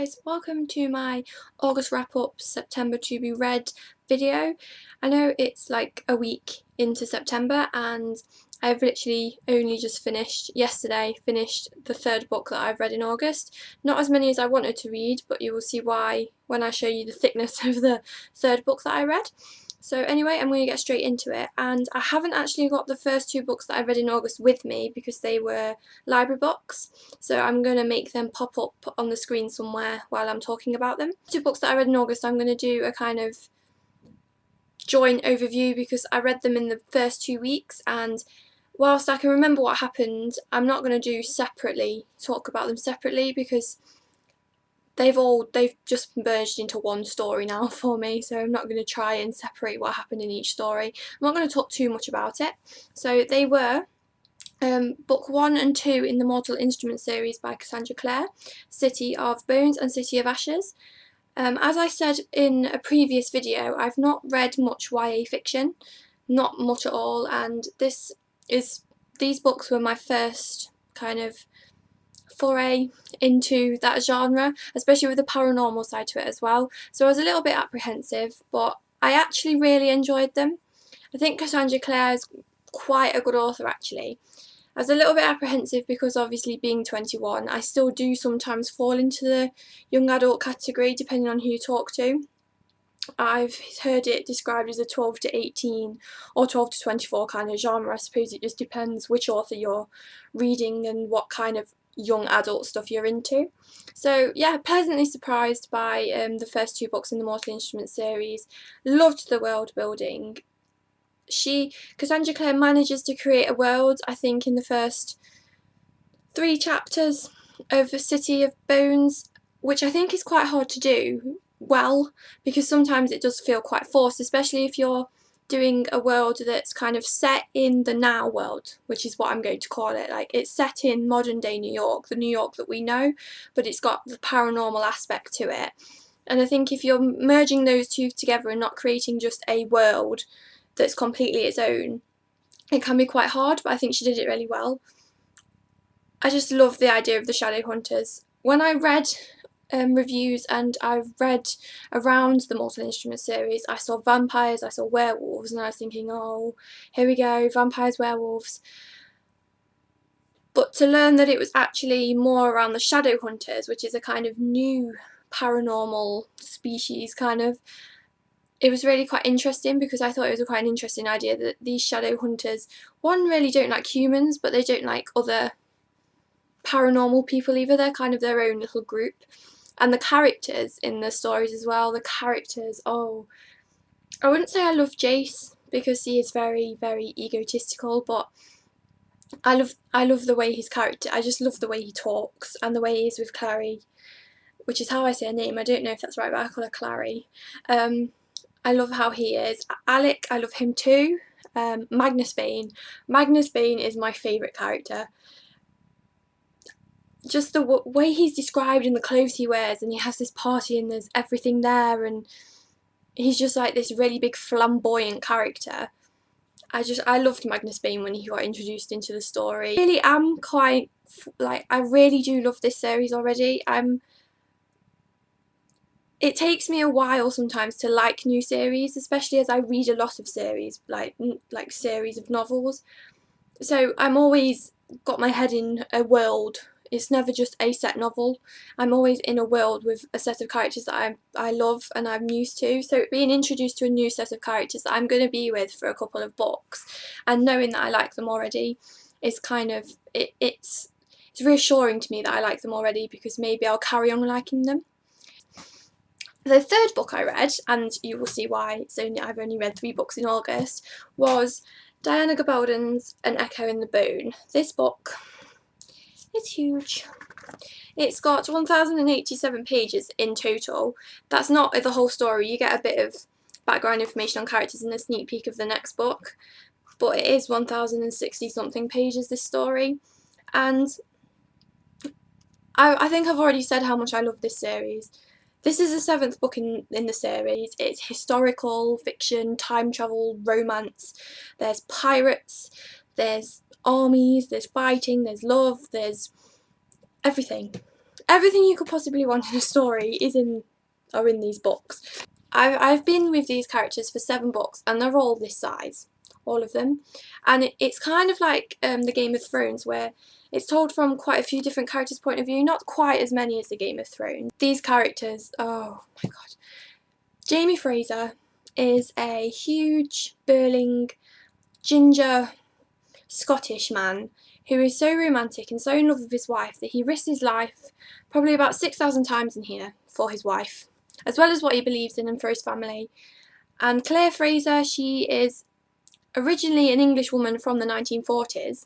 guys, welcome to my August wrap up September to be read video. I know it's like a week into September and I've literally only just finished the third book that I've read in August. Not as many as I wanted to read, but you will see why when I show you the thickness of the third book that I read. So anyway, I'm going to get straight into it, and I haven't actually got the first two books that I read in August with me because they were library books, so I'm going to make them pop up on the screen somewhere while I'm talking about them. Two books that I read in August, I'm going to do a kind of joint overview because I read them in the first 2 weeks, and whilst I can remember what happened, I'm not going to talk about them separately because they've just merged into one story now for me, so I'm not going to try and separate what happened in each story. I'm not going to talk too much about it. So they were book 1 and 2 in the Mortal Instruments series by Cassandra Clare, City of Bones and City of Ashes. As I said in a previous video, I've not read much YA fiction, not much at all, and these books were my first kind of foray into that genre, especially with the paranormal side to it as well. So I was a little bit apprehensive, but I actually really enjoyed them. I think Cassandra Clare is quite a good author actually. I was a little bit apprehensive because obviously being 21, I still do sometimes fall into the young adult category depending on who you talk to. I've heard it described as a 12 to 18 or 12 to 24 kind of genre. I suppose it just depends which author you're reading and what kind of young adult stuff you're into. So yeah, pleasantly surprised by the first two books in the Mortal Instruments series. Loved the world building. Cassandra Clare manages to create a world, I think, in the first 3 chapters of City of Bones, which I think is quite hard to do well, because sometimes it does feel quite forced, especially if you're doing a world that's kind of set in the now world, which is what I'm going to call it. Like, it's set in modern day New York, the New York that we know, but it's got the paranormal aspect to it. And I think if you're merging those two together and not creating just a world that's completely its own, it can be quite hard, but I think she did it really well. I just love the idea of the shadow hunters. When I read reviews and I've read around the Mortal Instruments series, I saw vampires, I saw werewolves, and I was thinking, oh, here we go, vampires, werewolves. But to learn that it was actually more around the shadow hunters, which is a kind of new paranormal species kind of, it was really quite interesting because I thought it was quite an interesting idea that these shadow hunters, one, really don't like humans, but they don't like other paranormal people either. They're kind of their own little group. And the characters in the stories as well, the characters, oh, I wouldn't say I love Jace because he is very, very egotistical, but I love the way his character, I just love the way he talks and the way he is with Clary, which is how I say her name. I don't know if that's right, but I call her Clary. I love how he is. Alec, I love him too. Magnus Bane is my favourite character. Just the way he's described and the clothes he wears, and he has this party and there's everything there, and he's just like this really big flamboyant character. I loved Magnus Bane when he got introduced into the story. I really am quite, like, I really do love this series already. It takes me a while sometimes to like new series, especially as I read a lot of series, like series of novels. So I'm always got my head in a world. It's never just a set novel. I'm always in a world with a set of characters that I love and I'm used to. So being introduced to a new set of characters that I'm going to be with for a couple of books and knowing that I like them already is kind of, it's reassuring to me that I like them already, because maybe I'll carry on liking them. The third book I read, and you will see why I've only read 3 books in August, was Diana Gabaldon's An Echo in the Bone. This book is huge. It's got 1087 pages in total. That's not the whole story. You get a bit of background information on characters in a sneak peek of the next book, but it is 1060 something pages, this story. And I think I've already said how much I love this series. This is the 7th book in the series. It's historical fiction, time travel, romance. There's pirates, there's armies, there's fighting, there's love, there's everything. everything you could possibly want in a story are in these books. I've been with these characters for 7 books and they're all this size, all of them, and it's kind of like the Game of Thrones, where it's told from quite a few different characters' point of view, not quite as many as the Game of Thrones. These characters, oh my god. Jamie Fraser is a huge, burling, ginger Scottish man who is so romantic and so in love with his wife that he risks his life probably about 6,000 times in here for his wife, as well as what he believes in and for his family. And Claire Fraser, she is originally an English woman from the 1940s,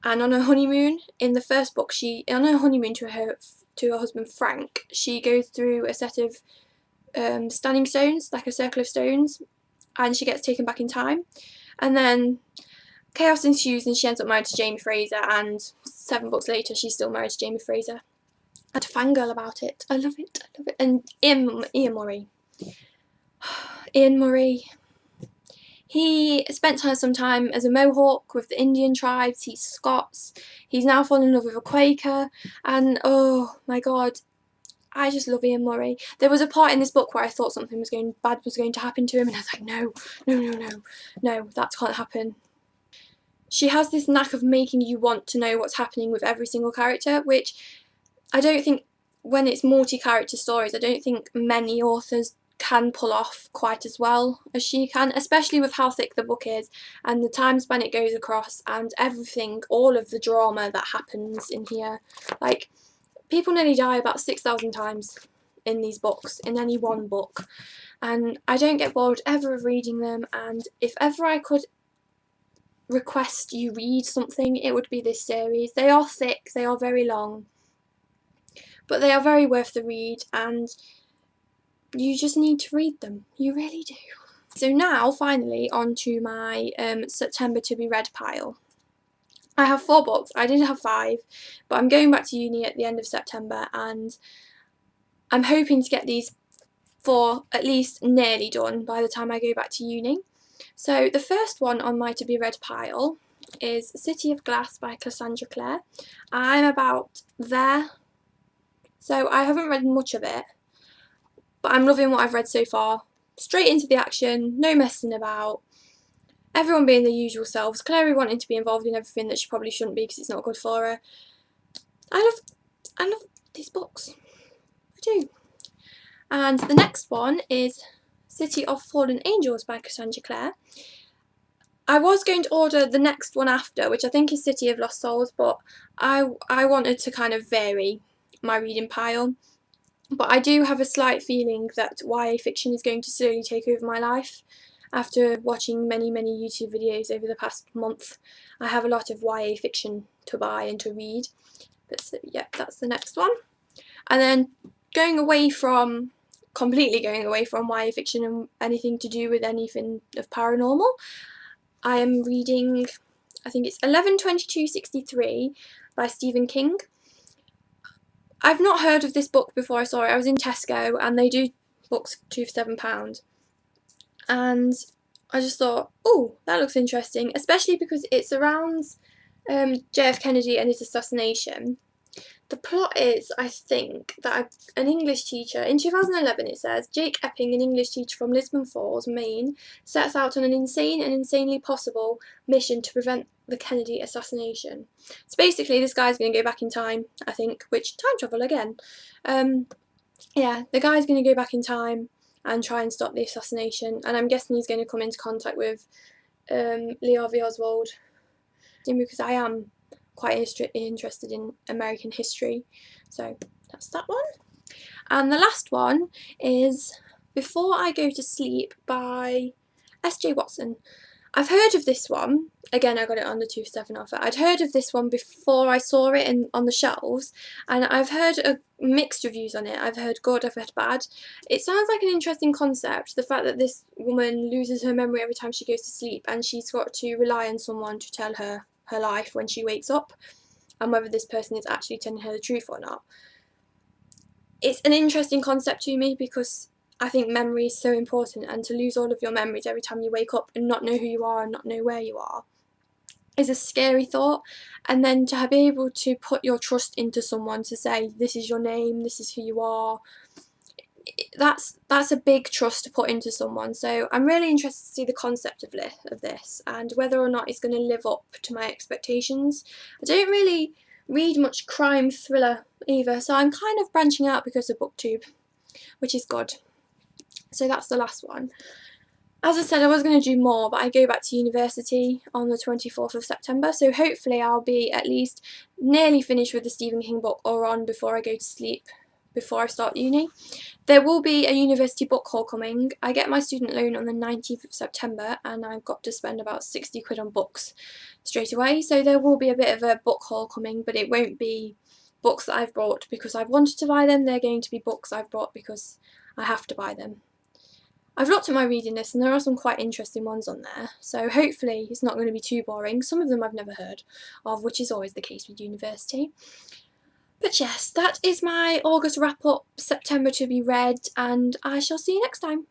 and on her honeymoon, in the first book, on her honeymoon to her husband Frank, she goes through a set of standing stones, like a circle of stones, and she gets taken back in time, and then chaos ensues and she ends up married to Jamie Fraser, and 7 books later she's still married to Jamie Fraser. I had to fangirl about it. I love it, I love it. And Ian Murray. Ian Murray. He spent some time as a Mohawk with the Indian tribes. He's Scots. He's now fallen in love with a Quaker, and oh my god, I just love Ian Murray. There was a part in this book where I thought something bad was going to happen to him, and I was like, no, that can't happen. She has this knack of making you want to know what's happening with every single character, which I don't think, when it's multi-character stories, I don't think many authors can pull off quite as well as she can, especially with how thick the book is and the time span it goes across and everything, all of the drama that happens in here. Like, people nearly die about 6,000 times in these books, in any one book, and I don't get bored ever of reading them, and if ever I could request you read something, it would be this series. They are thick, they are very long, but they are very worth the read, and you just need to read them. You really do. So now, finally, on to my September to be read pile. I have 4 books. I did have 5, but I'm going back to uni at the end of September, and I'm hoping to get these 4 at least nearly done by the time I go back to uni. So the first one on my to be read pile is City of Glass by Cassandra Clare. I'm about there, so I haven't read much of it, but I'm loving what I've read so far. Straight into the action, no messing about, everyone being their usual selves, Clary wanting to be involved in everything that she probably shouldn't be because it's not good for her. I love these books, I do. And the next one is City of Fallen Angels by Cassandra Clare. I was going to order the next one after, which I think is City of Lost Souls, but I wanted to kind of vary my reading pile. But I do have a slight feeling that YA fiction is going to slowly take over my life. After watching many YouTube videos over the past month, I have a lot of YA fiction to buy and to read. But yeah, that's the next one. And then completely going away from YA fiction and anything to do with anything of paranormal, I am reading, I think it's 11/22/63 by Stephen King. I've not heard of this book before I saw it. I was in Tesco and they do books 2 for £7, and I just thought, oh, that looks interesting, especially because it surrounds JF Kennedy and his assassination. The plot is, I think, that an English teacher, in 2011 it says, Jake Epping, an English teacher from Lisbon Falls, Maine, sets out on an insane and insanely possible mission to prevent the Kennedy assassination. So basically this guy's going to go back in time, I think, which, time travel again. Yeah, the guy's going to go back in time and try and stop the assassination, and I'm guessing he's going to come into contact with Lee Harvey Oswald, because I am quite interested in American history, so that's that one. And the last one is Before I Go to Sleep by S.J. Watson. I've heard of this one. Again, I got it on the 2 for 7 offer. I'd heard of this one before I saw it on the shelves, and I've heard mixed reviews on it. I've heard good, I've heard bad. It sounds like an interesting concept, the fact that this woman loses her memory every time she goes to sleep, and she's got to rely on someone to tell her life when she wakes up, and whether this person is actually telling her the truth or not. It's an interesting concept to me because I think memory is so important, and to lose all of your memories every time you wake up and not know who you are and not know where you are is a scary thought, and then to be able to put your trust into someone to say this is your name, this is who you are, that's a big trust to put into someone. So I'm really interested to see the concept of this and whether or not it's going to live up to my expectations. I don't really read much crime thriller either, so I'm kind of branching out because of BookTube, which is good. So that's the last one. As I said, I was going to do more, but I go back to university on the 24th of September, so hopefully I'll be at least nearly finished with the Stephen King book or on before I go to sleep, before I start uni. There will be a university book haul coming. I get my student loan on the 19th of September and I've got to spend about 60 quid on books straight away, so there will be a bit of a book haul coming, but it won't be books that I've bought because I've wanted to buy them. They're going to be books I've bought because I have to buy them. I've looked at my reading list and there are some quite interesting ones on there, so hopefully it's not going to be too boring. Some of them I've never heard of, which is always the case with university. But yes, that is my August wrap up, September to be read, and I shall see you next time.